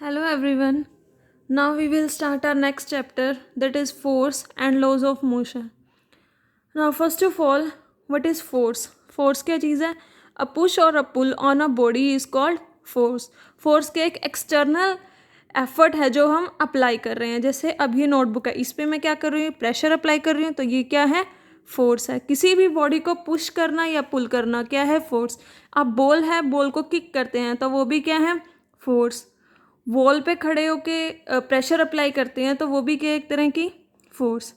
Hello everyone. Now we will start our next chapter, that is force and laws of motion. Now first of all, what is force? Force क्या चीज़ है? A push or a pull on a body is called force. Force के एक external effort है जो हम apply कर रहे हैं. जैसे अब ये नोटबुक है, इस पर मैं क्या कर रही हूँ, प्रेशर अप्लाई कर रही हूँ, तो ये क्या है, फोर्स है. किसी भी बॉडी को पुश करना या पुल करना क्या है, फोर्स. अब बॉल है, बॉल को किक करते हैं तो वो भी क्या है, फोर्स. वॉल पे खड़े होके प्रेशर अप्लाई करते हैं तो वो भी क्या, एक तरह की फोर्स.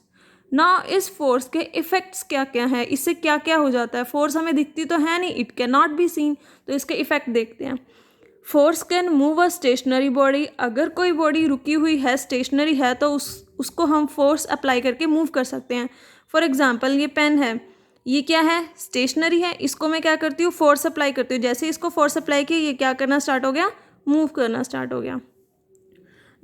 ना इस फोर्स के इफ़ेक्ट्स क्या क्या है, इससे क्या क्या हो जाता है. फोर्स हमें दिखती तो है नहीं, it can not be seen, तो इसके इफ़ेक्ट देखते हैं. Force can move a stationary body. अगर कोई बॉडी रुकी हुई है, स्टेशनरी है, तो उसको हम फोर्स अप्लाई करके मूव कर सकते हैं. फॉर एग्जाम्पल ये पेन है, ये क्या है, स्टेशनरी है. इसको मैं क्या करती हूँ, फोर्स अप्लाई करती हूँ. जैसे इसको फोर्स अप्लाई किया, ये क्या करना स्टार्ट हो गया, मूव करना स्टार्ट हो गया.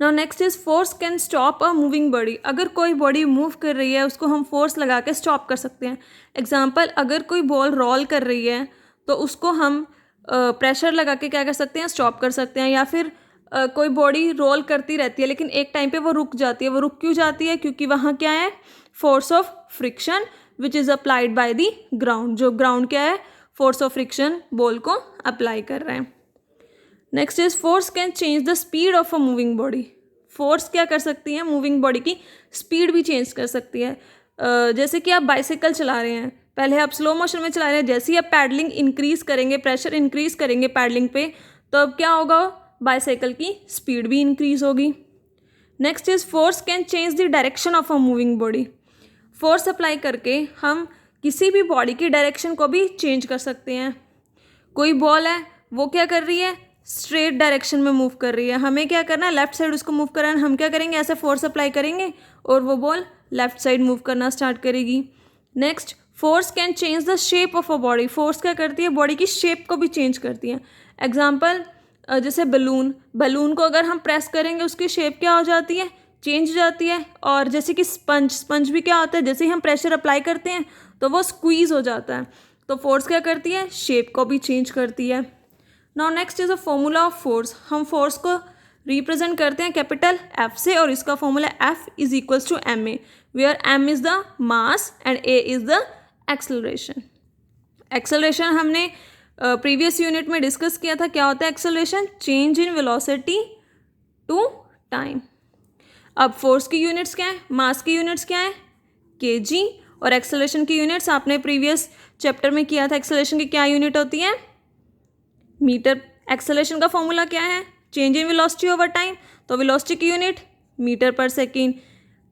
Now next is force can stop a moving body. अगर कोई बॉडी मूव कर रही है, उसको हम फोर्स लगा के स्टॉप कर सकते हैं. एग्जाम्पल, अगर कोई बॉल रोल कर रही है तो उसको हम प्रेशर लगा के क्या कर सकते हैं, स्टॉप कर सकते हैं. या फिर कोई बॉडी रोल करती रहती है लेकिन एक टाइम पे वो रुक जाती है. वो रुक क्यों जाती है, क्योंकि वहाँ क्या है, force of friction which is applied by the ground. जो ग्राउंड क्या है, फोर्स ऑफ फ्रिक्शन बॉल को अप्लाई कर रहे हैं. Next is force can change the speed of a moving body. Force क्या कर सकती है, मूविंग बॉडी की स्पीड भी चेंज कर सकती है. जैसे कि आप बाइसाइकिल चला रहे हैं, पहले आप स्लो मोशन में चला रहे हैं, जैसे ही आप पैडलिंग इंक्रीज करेंगे, प्रेशर इंक्रीज करेंगे पैडलिंग पे, तो अब क्या होगा, बाइसाइकिल की स्पीड भी इंक्रीज होगी. Next is force can change the direction of a moving body. Force apply करके हम किसी भी बॉडी की डायरेक्शन को भी चेंज कर सकते हैं. कोई बॉल है, वो क्या कर रही है, स्ट्रेट डायरेक्शन में मूव कर रही है. हमें क्या करना है, लेफ्ट साइड उसको मूव कराना. हम क्या करेंगे, ऐसे फोर्स अप्लाई करेंगे और वो बॉल लेफ्ट साइड मूव करना स्टार्ट करेगी. Next, force can change the shape of a body. Force क्या करती है, बॉडी की शेप को भी चेंज करती है. एग्जाम्पल, जैसे बलून, बलून को अगर हम प्रेस करेंगे, उसकी शेप क्या हो जाती है, चेंज हो जाती है. और जैसे कि स्पंज, स्पंज भी क्या होता है, जैसे ही हम प्रेशर अप्लाई करते हैं तो वो स्क्वीज हो जाता है. तो फोर्स क्या करती है, शेप को भी चेंज करती है. Now next is a formula of force. हम फोर्स को रिप्रेजेंट करते हैं कैपिटल एफ से, और इसका formula F is equals to M A, where M is the mass and A is the acceleration. Acceleration हमने प्रीवियस यूनिट में discuss किया था. क्या होता है acceleration, change in velocity to time. अब फोर्स की यूनिट्स क्या है, मास की यूनिट्स क्या है, केजी, और एक्सेलरेशन की यूनिट्स आपने प्रीवियस चैप्टर में किया था. एक्सेलरेशन की क्या यूनिट होती है, मीटर. एक्सेलरेशन का फॉर्मूला क्या है, change in velocity over time, तो वेलोसिटी की यूनिट मीटर पर सेकेंड,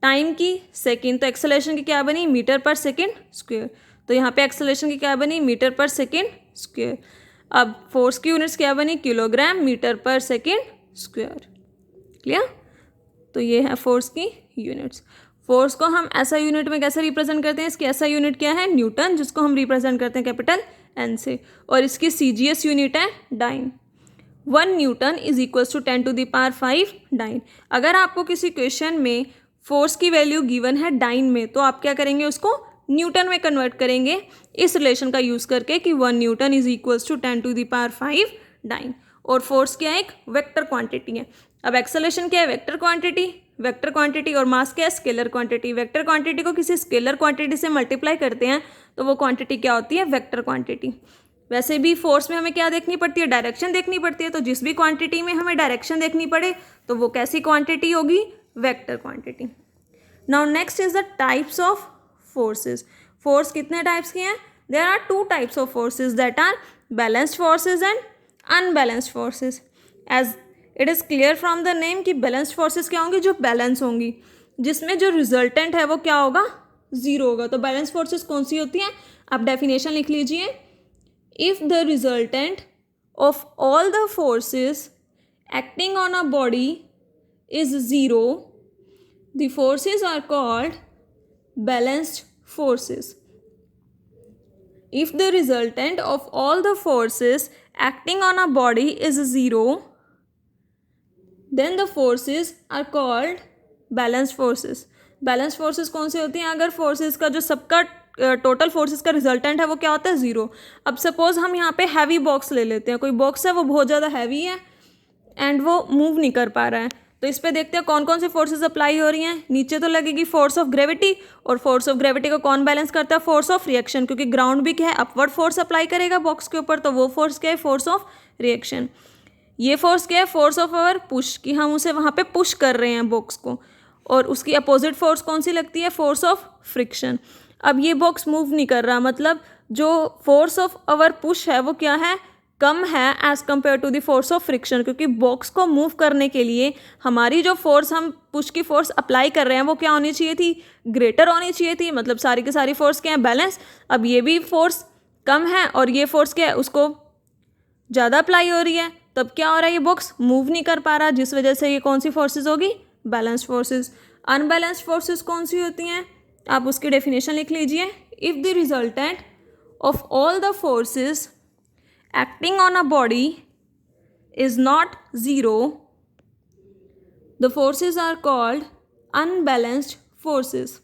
टाइम की सेकेंड, तो एक्सेलरेशन की क्या बनी, मीटर पर सेकेंड स्क्वेयर. तो यहाँ पे एक्सेलरेशन की क्या बनी, मीटर पर सेकेंड स्क्वेयर. अब फोर्स की यूनिट्स क्या बनी, किलोग्राम मीटर पर सेकेंड स्क्वेयर. क्लियर. तो ये है फोर्स की यूनिट्स. फोर्स को हम ऐसा यूनिट में कैसे रिप्रेजेंट करते हैं, इसकी ऐसा यूनिट क्या है, न्यूटन, जिसको हम रिप्रेजेंट करते हैं कैपिटल एन से. और इसकी सीजीएस यूनिट है dyne. 1 newton is equals to 10⁵ dyne. अगर आपको किसी क्वेश्चन में फोर्स की वैल्यू गिवन है डाइन में, तो आप क्या करेंगे, उसको न्यूटन में कन्वर्ट करेंगे इस रिलेशन का यूज़ करके कि 1 newton is equals to 10⁵ dyne. और फोर्स क्या है, एक वेक्टर क्वांटिटी है. अब एक्सेलरेशन क्या है, वेक्टर क्वांटिटी. वेक्टर क्वांटिटी और मास क्या है, स्केलर क्वांटिटी. वेक्टर क्वांटिटी को किसी स्केलर क्वांटिटी से मल्टीप्लाई करते हैं तो वो क्वांटिटी क्या होती है, वेक्टर क्वांटिटी. वैसे भी फोर्स में हमें क्या देखनी पड़ती है, डायरेक्शन देखनी पड़ती है. तो जिस भी क्वांटिटी में हमें डायरेक्शन देखनी पड़े तो वो कैसी क्वांटिटी होगी, vector quantity. Now next is the types of forces. Force कितने टाइप्स की हैं, there are 2 types of forces, that are balanced forces and unbalanced forces. As it is clear from the name कि balanced forces क्या होंगी, जो balance होंगी, जिसमें जो रिजल्टेंट है वो क्या होगा, जीरो होगा. तो बैलेंस फोर्सेस कौन सी होती हैं, आप डेफिनेशन लिख लीजिए. If the resultant of all the forces acting on a body is zero, the forces are called balanced forces. If the resultant of all the forces acting on a body is zero, then the forces are called balanced forces. Balanced forces कौन से होती हैं, अगर forces का जो सबका total forces का resultant है वो क्या होता है, ज़ीरो. अब सपोज हम यहाँ पे हैवी बॉक्स ले लेते हैं. कोई बॉक्स है, वो बहुत ज़्यादा हैवी है, एंड वो मूव नहीं कर पा रहा है। तो इस पे देखते हैं कौन कौन सी फोर्सेस अप्लाई हो रही हैं। नीचे तो लगेगी फोर्स ऑफ ग्रेविटी, और फोर्स ऑफ ग्रेविटी को कौन बैलेंस करता है? फोर्स ऑफ रिएक्शन, क्योंकि ग्राउंड भी क्या है, अपवर्ड फोर्स अप्लाई करेगा बॉक्स के ऊपर, तो वो फोर्स क्या है? Force of reaction. ये फोर्स क्या है? फोर्स ऑफ आवर पुश, कि हम उसे वहाँ पे पुश कर रहे हैं बॉक्स को, और उसकी अपोजिट फोर्स कौन सी लगती है? Force of friction. अब ये बॉक्स मूव नहीं कर रहा, मतलब जो फोर्स ऑफ आवर पुश है वो क्या है? कम है as compare to the force of friction, क्योंकि बॉक्स को मूव करने के लिए हमारी जो फोर्स, हम पुश की फोर्स अप्लाई कर रहे हैं, वो क्या होनी चाहिए थी? ग्रेटर होनी चाहिए थी। मतलब सारी की सारी फोर्स क्या है? बैलेंस। अब ये भी फोर्स कम है और ये फोर्स क्या है? उसको ज़्यादा अप्लाई हो रही है, तब क्या हो रहा है? ये बॉक्स मूव नहीं कर पा रहा, जिस वजह से ये कौन सी फोर्सेज होगी? Balance forces. अनबैलेंस्ड फोर्सेज कौन सी होती हैं? आप उसकी डेफिनेशन लिख लीजिए। If the resultant of all the forces acting on a body is not zero, the forces are called unbalanced forces.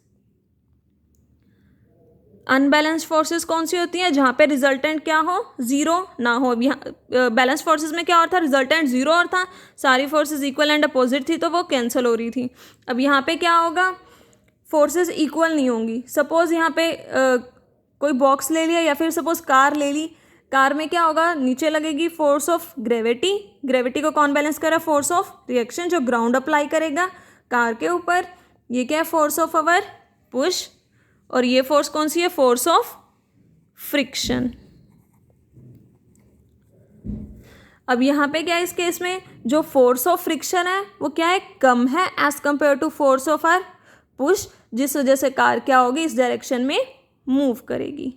Unbalanced forces कौन सी होती हैं? जहाँ पे रिजल्टेंट क्या हो? जीरो ना हो। अब यहाँ बैलेंस फोर्सेस में क्या और था? रिजल्टेंट जीरो और था, सारी फोर्सेस इक्वल एंड अपोजिट थी, तो वो कैंसिल हो रही थी। अब यहाँ पे क्या होगा? फोर्सेस इक्वल नहीं होंगी। सपोज यहाँ पे कोई बॉक्स ले लिया, या फिर सपोज कार ले ली। कार में क्या होगा? नीचे लगेगी फोर्स ऑफ ग्रेविटी। ग्रेविटी को कौन बैलेंस करा? फोर्स ऑफ रिएक्शन, जो ग्राउंड अप्लाई करेगा कार के ऊपर। ये क्या है? Force of our push. और ये फोर्स कौन सी है? Force of friction. अब यहाँ पे क्या है? इस केस में जो फोर्स ऑफ फ्रिक्शन है वो क्या है? कम है as compare to force of our push, जिस वजह से कार क्या होगी? इस डायरेक्शन में मूव करेगी।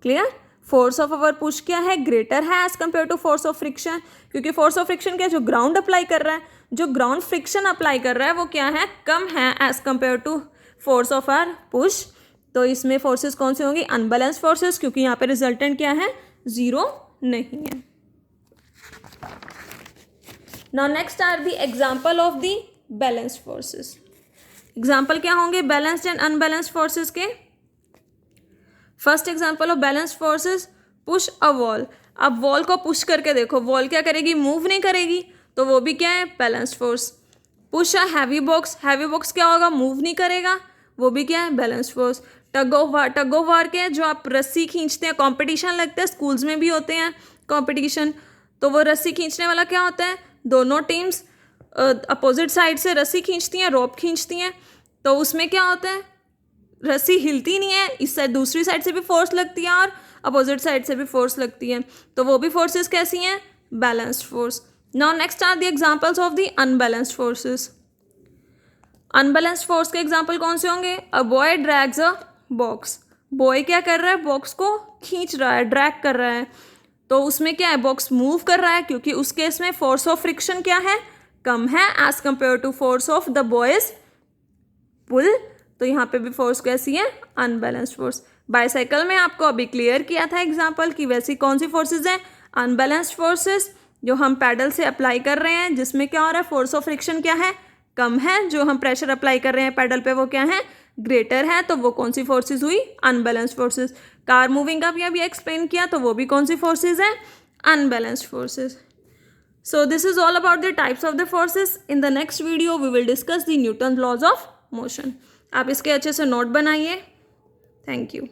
Clear? Force of our push क्या है? ग्रेटर है as compare to force of friction, क्योंकि फोर्स ऑफ फ्रिक्शन क्या है? जो ग्राउंड अप्लाई कर रहा है, जो ग्राउंड फ्रिक्शन अप्लाई कर रहा है वो क्या है? कम है as compare to force of our push. तो इसमें फोर्सेस कौन सी होंगी? अनबैलेंस्ड फोर्सेस, क्योंकि यहाँ पे रिजल्टेंट क्या है? जीरो नहीं है। Now next are the example of the balanced forces. Example क्या होंगे बैलेंस्ड एंड अनबैलेंस्ड फोर्सेस के? First example of balanced forces, push a wall. अब वॉल को पुश करके देखो, वॉल क्या करेगी? मूव नहीं करेगी, तो वो भी क्या है? Balanced force. Push a heavy box, heavy box क्या होगा? मूव नहीं करेगा, वो भी क्या है? Balanced force. Tug of war, tug of war क्या है? जो आप रस्सी खींचते हैं, कॉम्पिटिशन लगते हैं, स्कूल्स में भी होते हैं कॉम्पिटिशन, तो वो रस्सी खींचने वाला क्या होता है? दोनों टीम्स अपोजिट साइड से रस्सी खींचती हैं, रोप खींचती हैं, तो उसमें क्या होता है? रस्सी हिलती नहीं है, इस साइड दूसरी साइड से भी फोर्स लगती है और अपोजिट साइड से भी फोर्स लगती है, तो वो भी फोर्सेस कैसी हैं? Balanced force. Now next are the examples of the unbalanced forces. Unbalanced force के एग्जांपल कौन से होंगे? A boy drags a box. Boy क्या कर रहा है? बॉक्स को खींच रहा है, ड्रैग कर रहा है, तो उसमें क्या है? बॉक्स मूव कर रहा है, क्योंकि उस केस में फोर्स ऑफ फ्रिक्शन क्या है? कम है as compare to force of the boys pull, तो यहाँ पे भी फोर्स कैसी है? Unbalanced force. बाईसाइकिल में आपको अभी क्लियर किया था एग्जांपल कि वैसी कौन सी फोर्सेज हैं? अनबैलेंस्ड फोर्सेस, जो हम पैडल से अप्लाई कर रहे हैं, जिसमें क्या हो रहा है? फोर्स ऑफ फ्रिक्शन क्या है? कम है। जो हम प्रेशर अप्लाई कर रहे हैं पैडल पे, वो क्या है? ग्रेटर है, तो वो कौन सी फोर्सेज हुई? Unbalanced forces. कार मूविंग का भी अभी एक्सप्लेन किया, तो वो भी कौन सी फोर्सेज हैं? Unbalanced forces. So this is all about the types of the forces. In the next video we will discuss the Newton's laws of motion. आप इसके अच्छे से नोट बनाइए। Thank you.